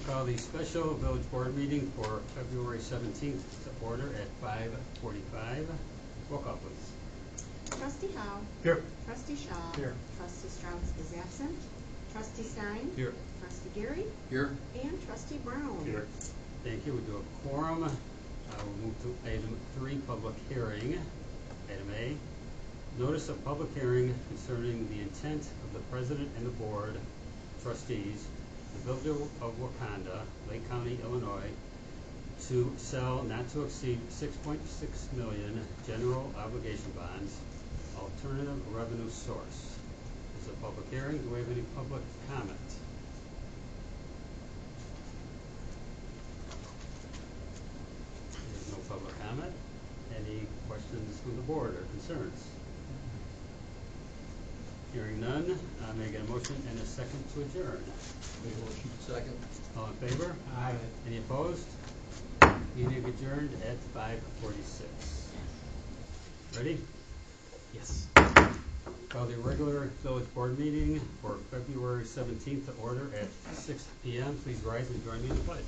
call the special village board meeting for February 17th to order at 5:45. Roll call, please. Trustee Howe. Here. Trustee Shaw. Here. Trustee Strauss is absent. Trustee Stein. Here. Trustee Gary. Here. And Trustee Brown. Here. Thank you. We do a quorum. We'll move to item 3, public hearing. Item A, notice of public hearing concerning the intent of the president and the board trustees, the village of Wauconda, Lake County, Illinois, to sell not to exceed 6.6 million general obligation bonds, alternative revenue source. This is a public hearing. Do we have any public comment? There's no public comment. Any questions from the board or concerns? Hearing none, may I get a motion and a second to adjourn? Make a motion. Second. All in favor? Aye. Any opposed? Meeting adjourned at 5:46. Ready? Yes. Call the regular village board meeting for February 17th to order at 6 p.m. Please rise and join me in the pledge.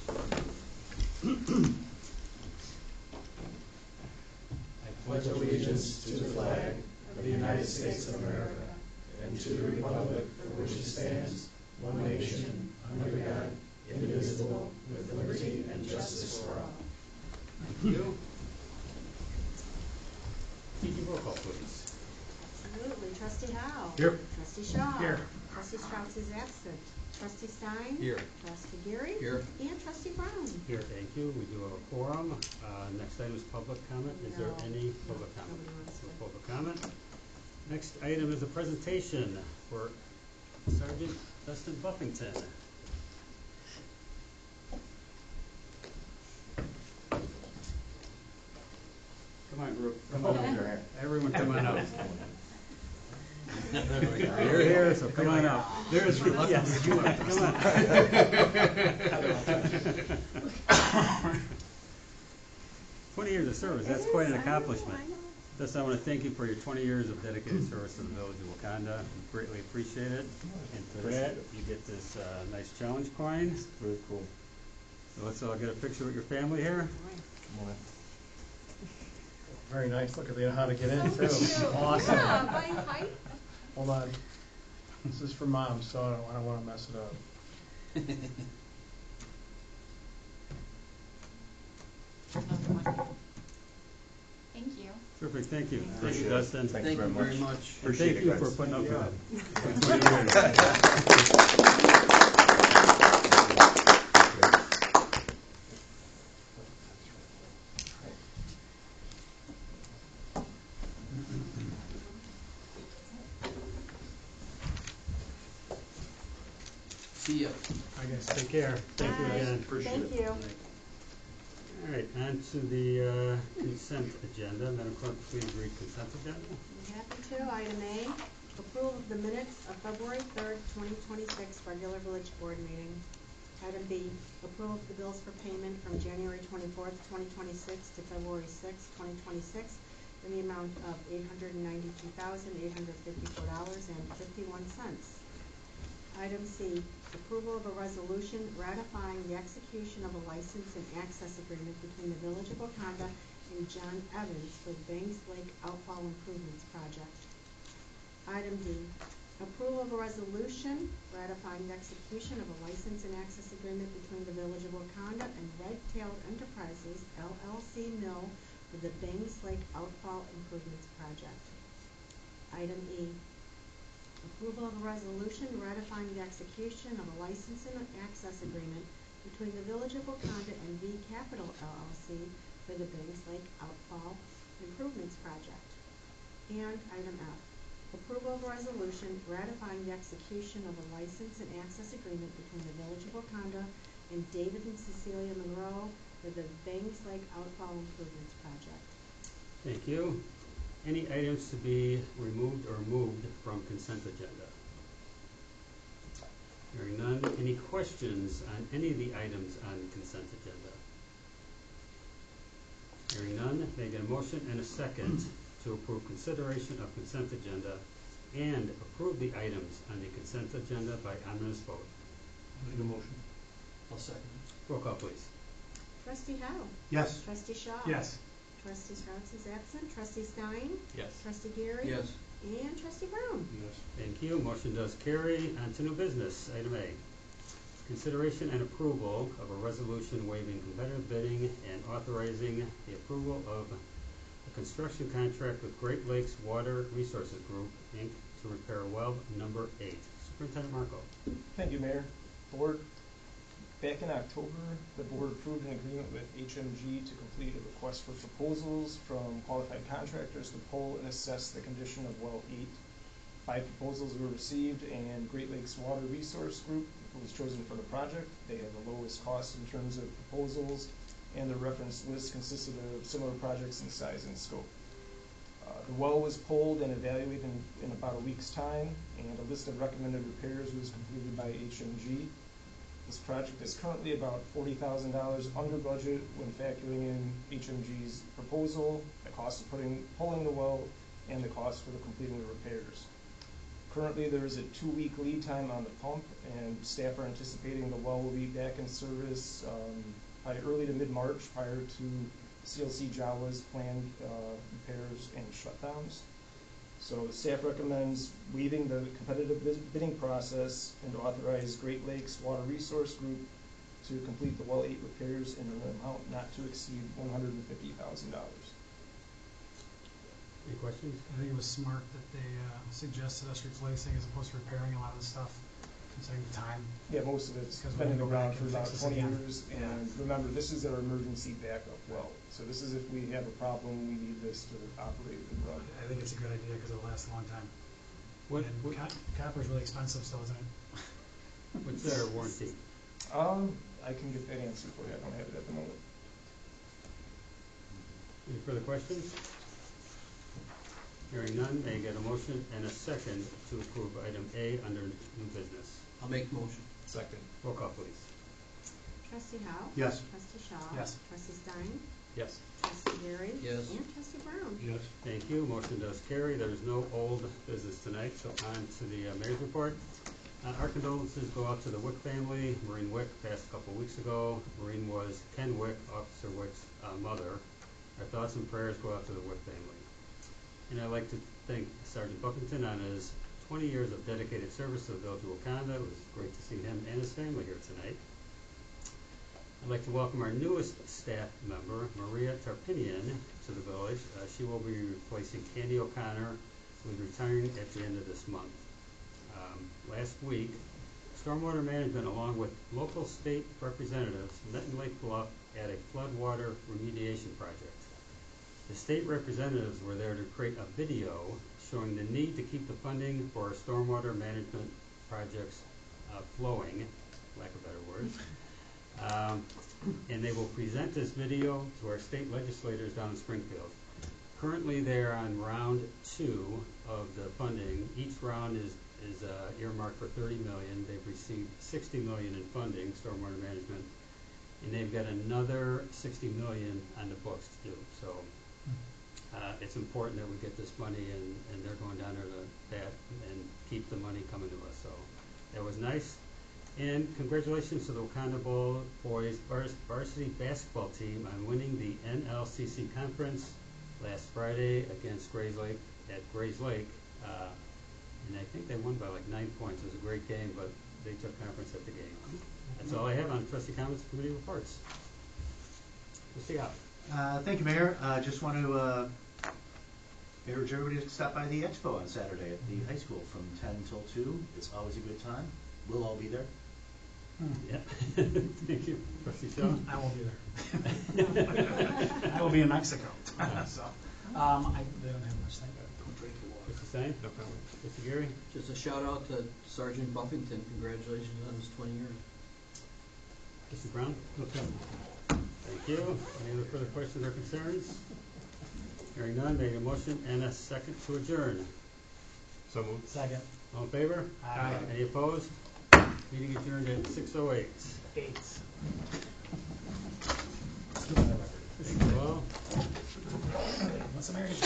I pledge allegiance to the flag of the United States of America and to the republic for which it stands, one nation, under God, indivisible, with liberty and justice for all. Thank you. Kiki, roll call, please. Absolutely. Trustee Howe. Here. Trustee Shaw. Here. Trustee Strauss is absent. Trustee Stein. Here. Trustee Gary. Here. And Trustee Brown. Here, thank you. We do have a quorum. Next item is public comment. Is there No. any public comment? Nobody wants to. No public comment. Next item is a presentation for Sergeant Dustin Buffington. Come on, group. Come on over here. Everyone come on out. You're here, so come on out. They're as reluctant as you are. Come on. 20 years of service, that's quite an accomplishment. Thus, I want to thank you for your 20 years of dedicated service to the village of Wauconda. We greatly appreciate it. And for that, you get this nice challenge coin. Very cool. So let's all get a picture with your family here. Come on. Very nice. Look at how to get in, So too. cute. Awesome. Yeah, by height. Hold on. This is for Mom, so I don't want to mess it up. Thank you. Terrific, thank you. Thank Appreciate you, it. Dustin. Thank Thank you you very very much. much. And Appreciate thank it, you guys. for putting up with Yeah. it for 20 years. See ya. I guess, take care. Thank you Bye. again. Appreciate Thank it. you. All right, on to the consent agenda. Madam Clerk, please read consent agenda. I'm happy to. Item A, approval of the minutes of February 3rd, 2026 regular village board meeting. Item B, approval of the bills for payment from January 24th, 2026 to February 6th, 2026 in the amount of $892,854.51. Item C, approval of a resolution ratifying the execution of a license and access agreement between the Village of Wauconda and John Evans for the Bangs Lake Outfall Improvements Project. Item D, approval of a resolution ratifying the execution of a license and access agreement between the Village of Wauconda and Red-Tailed Enterprises, LLC Mill for the Bangs Lake Outfall Improvements Project. Item E, approval of a resolution ratifying the execution of a license and access agreement between the Village of Wauconda and V Capital LLC for the Bangs Lake Outfall Improvements Project. And item F, approval of a resolution ratifying the execution of a license and access agreement between the Village of Wauconda and David and Cecilia Monroe for the Bangs Lake Outfall Improvements Project. Thank you. Any items to be removed or moved from consent agenda? Hearing none. Any questions on any of the items on consent agenda? Hearing none. May I get a motion and a second to approve consideration of consent agenda and approve the items on the consent agenda by unanimous vote? Make a motion. I'll second. Roll call, please. Trustee Howe? Yes. Trustee Shaw? Yes. Trustee Strauss is absent. Trustee Stein? Yes. Trustee Gary? Yes. And Trustee Brown? Yes. Thank you. Motion does carry. On to new business. Item A. Consideration and approval of a resolution waiving competitive bidding and authorizing the approval of a construction contract with Great Lakes Water Resources Group, Inc. to repair well number 8. Superintendent Marco. Thank you, Mayor. Board, back in October, the board approved an agreement with HMG to complete a request for proposals from qualified contractors to pull and assess the condition of well 8. 5 proposals were received, and Great Lakes Water Resource Group was chosen for the project. They had the lowest cost in terms of proposals, and the reference list consisted of similar projects in size and scope. The well was pulled and evaluated in about a week's time, and a list of recommended repairs was completed by HMG. This project is currently about $40,000 under budget when factoring in HMG's proposal, the cost of pulling the well, and the cost for completing the repairs. Currently, there is a 2-week lead time on the pump, and staff are anticipating the well will be back in service probably early to mid-March prior to CLC Jawa's planned repairs and shutdowns. So staff recommends waiving the competitive bidding process and authorize Great Lakes Water Resource Group to complete the well 8 repairs in an amount not to exceed $150,000. Any questions? I think it was smart that they suggested us replacing as opposed to repairing a lot of the stuff, considering the time. Yeah, most of it's Because been in the we're gonna ground go for back about and fix 20 this again. years, and remember, this is our emergency backup well. So this is if we have a problem, we need this to operate and run. I think it's a good idea because it'll last a long time. What, And what copper's really expensive still, isn't it? what's their warranty? I can get that answer for you. I don't have it at the moment. Any further questions? Hearing none, may I get a motion and a second to approve item A under new business? I'll make the motion. Second. Roll call, please. Trustee Howe? Yes. Trustee Shaw? Yes. Trustee Stein? Yes. Trustee Gary? Yes. And Trustee Brown? Yes. Thank you. Motion does carry. There's no old business tonight, so on to the mayor's report. Our condolences go out to the Wick family. Maureen Wick passed a couple weeks ago. Maureen was Ken Wick, Officer Wick's mother. Our thoughts and prayers go out to the Wick family. And I'd like to thank Sergeant Buffington on his 20 years of dedicated service to the village of Wauconda. It was great to see him and his family here tonight. I'd like to welcome our newest staff member, Maria Tarpinian, to the village. She will be replacing Candy O'Connor, who is retiring at the end of this month. Last week, Stormwater Management, along with local state representatives, met in Lake Bluff at a floodwater remediation project. The state representatives were there to create a video showing the need to keep the funding for our stormwater management projects flowing, lack of better words. And they will present this video to our state legislators down in Springfield. Currently, they're on round 2 of the funding. Each round is earmarked for $30 million. They've received $60 million in funding, stormwater management, and they've got another $60 million on the books to do. So it's important that we get this money, and they're going down there to bat and keep the money coming to us. So that was nice. And congratulations to the Wauconda boys varsity basketball team on winning the NLCC conference last Friday against Grays Lake at Grays Lake. And I think they won by like 9 points. It was a great game, but they took conference at the game. That's all I have on trustee comments and committee reports. Trustee Howe. Thank you, Mayor. Just want to urge everybody to stop by the expo on Saturday at the high school from 10 till 2. It's always a good time. We'll all be there. Yeah. Thank you. Trustee Shaw. I won't be there. I will be in Mexico. So, they don't have much time. Don't drink the water. Trustee Stein. No problem. Trustee Gary. Just a shout out to Sergeant Buffington. Congratulations on his 20 years. Trustee Brown. No problem. Thank you. Any other further questions or concerns? Hearing none, make a motion and a second to adjourn. So moved. Second. All in favor? Aye. Any opposed? Meeting adjourned at 6:08. 8. Thank you all. What's the marriage?